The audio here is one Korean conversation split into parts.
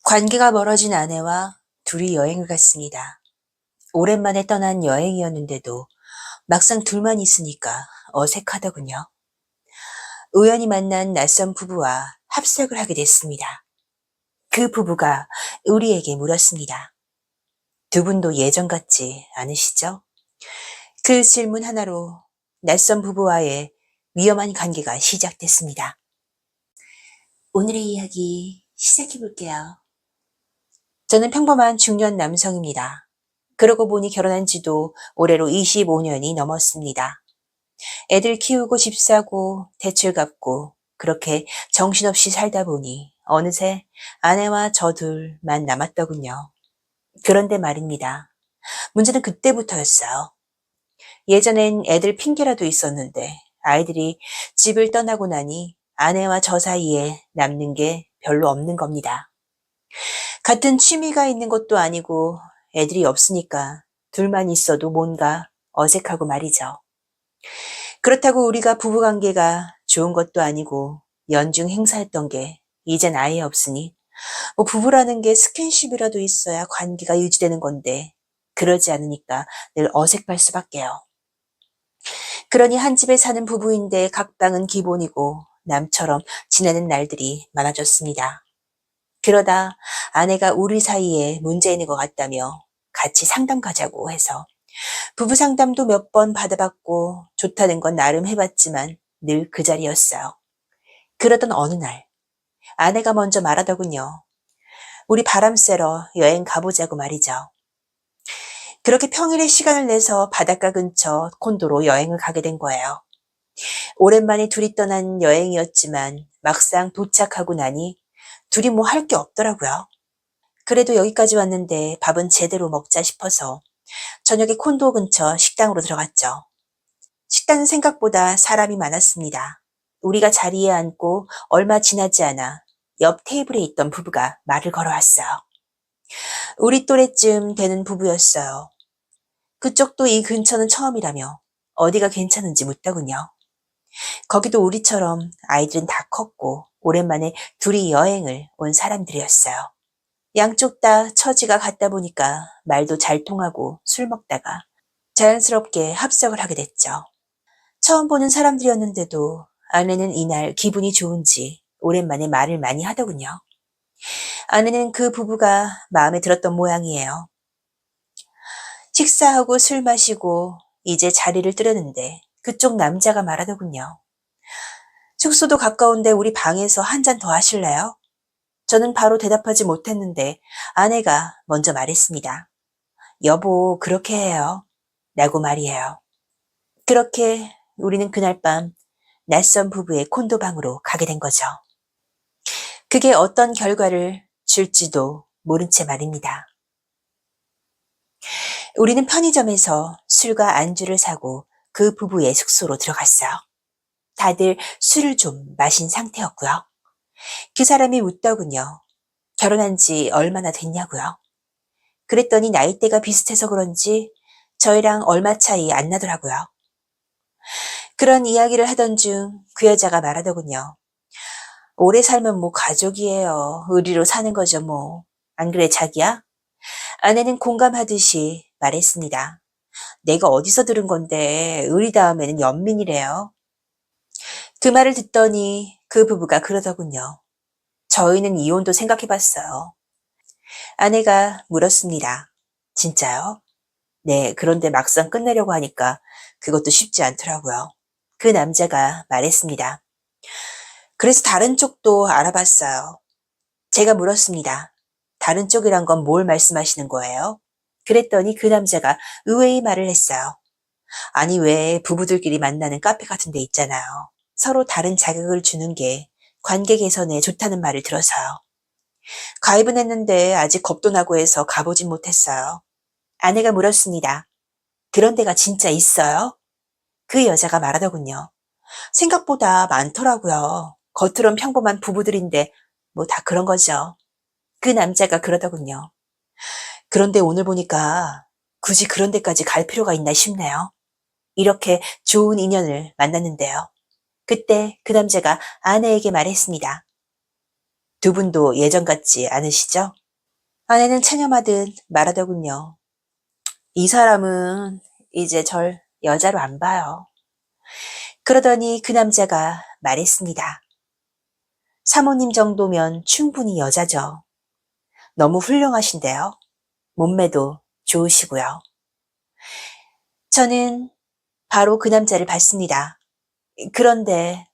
관계가 멀어진 아내와 둘이 여행을 갔습니다. 오랜만에 떠난 여행이었는데도 막상 둘만 있으니까 어색하더군요. 우연히 만난 낯선 부부와 합석을 하게 됐습니다. 그 부부가 우리에게 물었습니다. 두 분도 예전 같지 않으시죠? 그 질문 하나로 낯선 부부와의 위험한 관계가 시작됐습니다. 오늘의 이야기 시작해 볼게요. 저는 평범한 중년 남성입니다. 그러고 보니 결혼한 지도 올해로 25년이 넘었습니다. 애들 키우고 집 사고 대출 갚고 그렇게 정신없이 살다 보니 어느새 아내와 저 둘만 남았더군요. 그런데 말입니다. 문제는 그때부터였어요. 예전엔 애들 핑계라도 있었는데 아이들이 집을 떠나고 나니 아내와 저 사이에 남는 게 별로 없는 겁니다. 같은 취미가 있는 것도 아니고 애들이 없으니까 둘만 있어도 뭔가 어색하고 말이죠. 그렇다고 우리가 부부관계가 좋은 것도 아니고 연중 행사했던 게 이젠 아예 없으니 뭐 부부라는 게 스킨십이라도 있어야 관계가 유지되는 건데 그러지 않으니까 늘 어색할 수밖에요. 그러니 한 집에 사는 부부인데 각 방은 기본이고 남처럼 지내는 날들이 많아졌습니다. 그러다 아내가 우리 사이에 문제 있는 것 같다며 같이 상담 가자고 해서 부부 상담도 몇 번 받아봤고 좋다는 건 나름 해봤지만 늘 그 자리였어요. 그러던 어느 날 아내가 먼저 말하더군요. 우리 바람 쐬러 여행 가보자고 말이죠. 그렇게 평일에 시간을 내서 바닷가 근처 콘도로 여행을 가게 된 거예요. 오랜만에 둘이 떠난 여행이었지만 막상 도착하고 나니 둘이 뭐 할 게 없더라고요. 그래도 여기까지 왔는데 밥은 제대로 먹자 싶어서 저녁에 콘도 근처 식당으로 들어갔죠. 식당은 생각보다 사람이 많았습니다. 우리가 자리에 앉고 얼마 지나지 않아 옆 테이블에 있던 부부가 말을 걸어왔어요. 우리 또래쯤 되는 부부였어요. 그쪽도 이 근처는 처음이라며 어디가 괜찮은지 묻더군요. 거기도 우리처럼 아이들은 다 컸고 오랜만에 둘이 여행을 온 사람들이었어요. 양쪽 다 처지가 같다 보니까 말도 잘 통하고 술 먹다가 자연스럽게 합석을 하게 됐죠. 처음 보는 사람들이었는데도 아내는 이날 기분이 좋은지 오랜만에 말을 많이 하더군요. 아내는 그 부부가 마음에 들었던 모양이에요. 식사하고 술 마시고 이제 자리를 뜨려는데 그쪽 남자가 말하더군요. 숙소도 가까운데 우리 방에서 한 잔 더 하실래요? 저는 바로 대답하지 못했는데 아내가 먼저 말했습니다. 여보, 그렇게 해요. 라고 말이에요. 그렇게 우리는 그날 밤 낯선 부부의 콘도방으로 가게 된 거죠. 그게 어떤 결과를 줄지도 모른 채 말입니다. 우리는 편의점에서 술과 안주를 사고 그 부부의 숙소로 들어갔어요. 다들 술을 좀 마신 상태였고요. 그 사람이 묻더군요. 결혼한 지 얼마나 됐냐고요. 그랬더니 나이대가 비슷해서 그런지 저희랑 얼마 차이 안 나더라고요. 그런 이야기를 하던 중 그 여자가 말하더군요. 오래 살면 뭐 가족이에요. 의리로 사는 거죠 뭐. 안 그래 자기야? 아내는 공감하듯이 말했습니다. 내가 어디서 들은 건데 의리 다음에는 연민이래요. 그 말을 듣더니 그 부부가 그러더군요. 저희는 이혼도 생각해봤어요. 아내가 물었습니다. 진짜요? 네, 그런데 막상 끝내려고 하니까 그것도 쉽지 않더라고요. 그 남자가 말했습니다. 그래서 다른 쪽도 알아봤어요. 제가 물었습니다. 다른 쪽이란 건 뭘 말씀하시는 거예요? 그랬더니 그 남자가 의외의 말을 했어요. 아니, 왜 부부들끼리 만나는 카페 같은 데 있잖아요. 서로 다른 자극을 주는 게 관계 개선에 좋다는 말을 들어서요. 가입은 했는데 아직 겁도 나고 해서 가보진 못했어요. 아내가 물었습니다. 그런 데가 진짜 있어요? 그 여자가 말하더군요. 생각보다 많더라고요. 겉으론 평범한 부부들인데 뭐 다 그런 거죠. 그 남자가 그러더군요. 그런데 오늘 보니까 굳이 그런 데까지 갈 필요가 있나 싶네요. 이렇게 좋은 인연을 만났는데요. 그때 그 남자가 아내에게 말했습니다. 두 분도 예전 같지 않으시죠? 아내는 체념하듯 말하더군요. 이 사람은 이제 절 여자로 안 봐요. 그러더니 그 남자가 말했습니다. 사모님 정도면 충분히 여자죠. 너무 훌륭하신데요. 몸매도 좋으시고요. 저는 바로 그 남자를 봤습니다. 그런데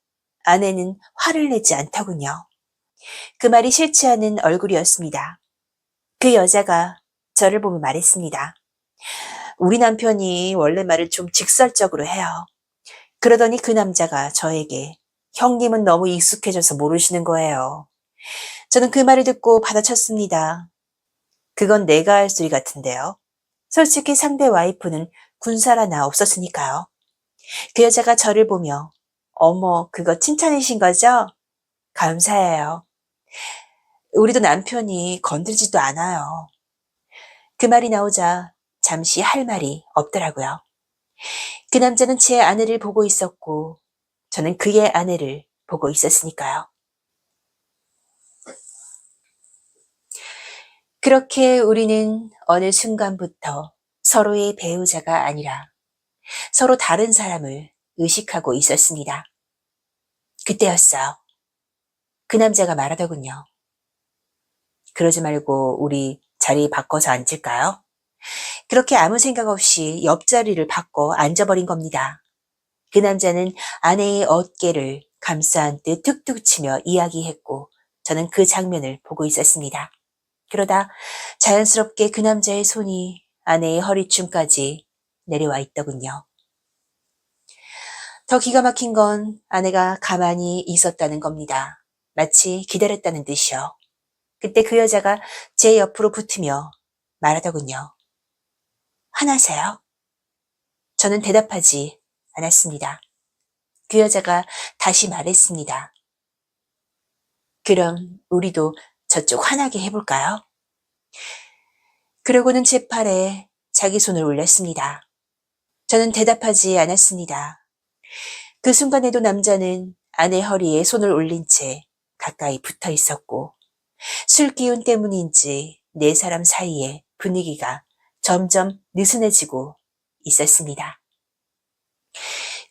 아내는 화를 내지 않더군요. 그 말이 싫지 않은 얼굴이었습니다. 그 여자가 저를 보며 말했습니다. 우리 남편이 원래 말을 좀 직설적으로 해요. 그러더니 그 남자가 저에게 형님은 너무 익숙해져서 모르시는 거예요. 저는 그 말을 듣고 받아쳤습니다. 그건 내가 할 소리 같은데요. 솔직히 상대 와이프는 군살 하나 없었으니까요. 그 여자가 저를 보며 어머, 그거 칭찬이신 거죠? 감사해요. 우리도 남편이 건들지도 않아요. 그 말이 나오자 잠시 할 말이 없더라고요. 그 남자는 제 아내를 보고 있었고 저는 그의 아내를 보고 있었으니까요. 그렇게 우리는 어느 순간부터 서로의 배우자가 아니라 서로 다른 사람을 의식하고 있었습니다. 그때였어요. 그 남자가 말하더군요. 그러지 말고 우리 자리 바꿔서 앉을까요? 그렇게 아무 생각 없이 옆자리를 바꿔 앉아버린 겁니다. 그 남자는 아내의 어깨를 감싸 안듯 툭툭 치며 이야기했고 저는 그 장면을 보고 있었습니다. 그러다 자연스럽게 그 남자의 손이 아내의 허리춤까지 내려와 있더군요. 더 기가 막힌 건 아내가 가만히 있었다는 겁니다. 마치 기다렸다는 듯이요. 그때 그 여자가 제 옆으로 붙으며 말하더군요. 화나세요? 저는 대답하지 않았습니다. 그 여자가 다시 말했습니다. 그럼 우리도 저쪽 화나게 해볼까요? 그러고는 제 팔에 자기 손을 올렸습니다. 저는 대답하지 않았습니다. 그 순간에도 남자는 아내 허리에 손을 올린 채 가까이 붙어 있었고 술 기운 때문인지 네 사람 사이에 분위기가 점점 느슨해지고 있었습니다.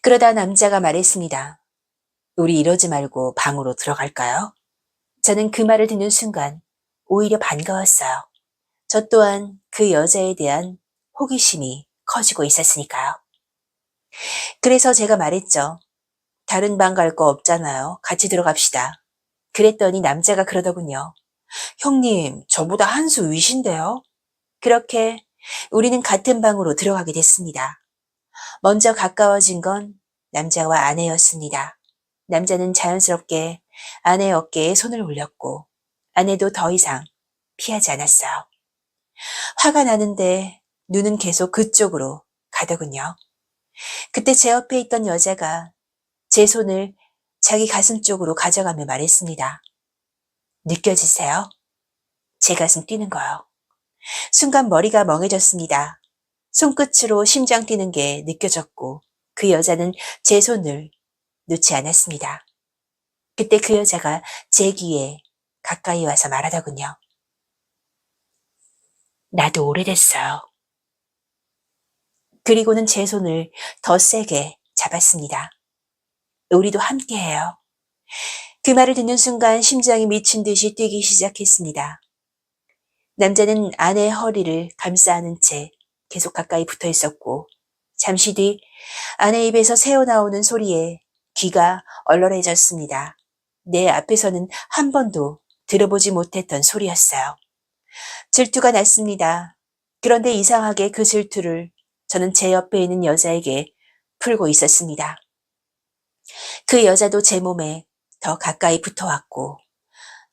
그러다 남자가 말했습니다. 우리 이러지 말고 방으로 들어갈까요? 저는 그 말을 듣는 순간 오히려 반가웠어요. 저 또한 그 여자에 대한 호기심이 커지고 있었으니까요. 그래서 제가 말했죠. 다른 방 갈 거 없잖아요. 같이 들어갑시다. 그랬더니 남자가 그러더군요. 형님, 저보다 한 수 위신데요? 그렇게 우리는 같은 방으로 들어가게 됐습니다. 먼저 가까워진 건 남자와 아내였습니다. 남자는 자연스럽게 아내 어깨에 손을 올렸고 아내도 더 이상 피하지 않았어요. 화가 나는데 눈은 계속 그쪽으로 가더군요. 그때 제 옆에 있던 여자가 제 손을 자기 가슴 쪽으로 가져가며 말했습니다. 느껴지세요? 제 가슴 뛰는 거요. 순간 머리가 멍해졌습니다. 손끝으로 심장 뛰는 게 느껴졌고 그 여자는 제 손을 놓지 않았습니다. 그때 그 여자가 제 귀에 가까이 와서 말하더군요. 나도 오래됐어요. 그리고는 제 손을 더 세게 잡았습니다. 우리도 함께해요. 그 말을 듣는 순간 심장이 미친 듯이 뛰기 시작했습니다. 남자는 아내의 허리를 감싸 안은 채 계속 가까이 붙어 있었고 잠시 뒤 아내 입에서 새어나오는 소리에 귀가 얼얼해졌습니다. 내 앞에서는 한 번도 들어보지 못했던 소리였어요. 질투가 났습니다. 그런데 이상하게 그 질투를 저는 제 옆에 있는 여자에게 풀고 있었습니다. 그 여자도 제 몸에 더 가까이 붙어왔고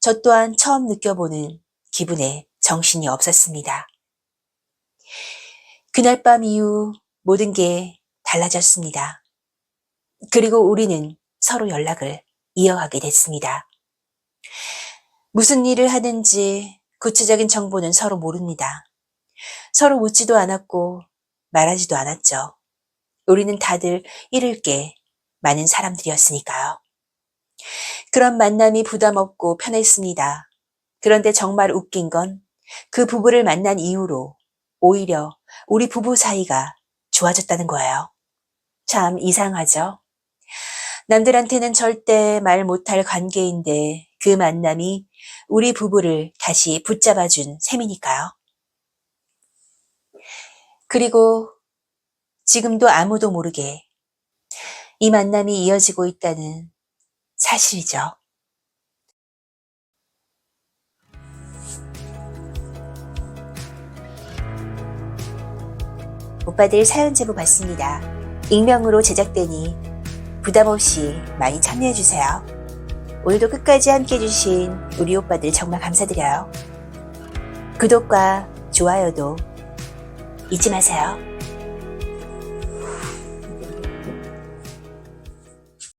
저 또한 처음 느껴보는 기분에 정신이 없었습니다. 그날 밤 이후 모든 게 달라졌습니다. 그리고 우리는 서로 연락을 이어가게 됐습니다. 무슨 일을 하는지 구체적인 정보는 서로 모릅니다. 서로 묻지도 않았고 말하지도 않았죠. 우리는 다들 잃을 게 많은 사람들이었으니까요. 그런 만남이 부담 없고 편했습니다. 그런데 정말 웃긴 건 그 부부를 만난 이후로 오히려 우리 부부 사이가 좋아졌다는 거예요. 참 이상하죠? 남들한테는 절대 말 못할 관계인데 그 만남이 우리 부부를 다시 붙잡아준 셈이니까요. 그리고 지금도 아무도 모르게 이 만남이 이어지고 있다는 사실이죠. 오빠들 사연 제보 받습니다. 익명으로 제작되니 부담 없이 많이 참여해주세요. 오늘도 끝까지 함께해주신 우리 오빠들 정말 감사드려요. 구독과 좋아요도 잊지 마세요.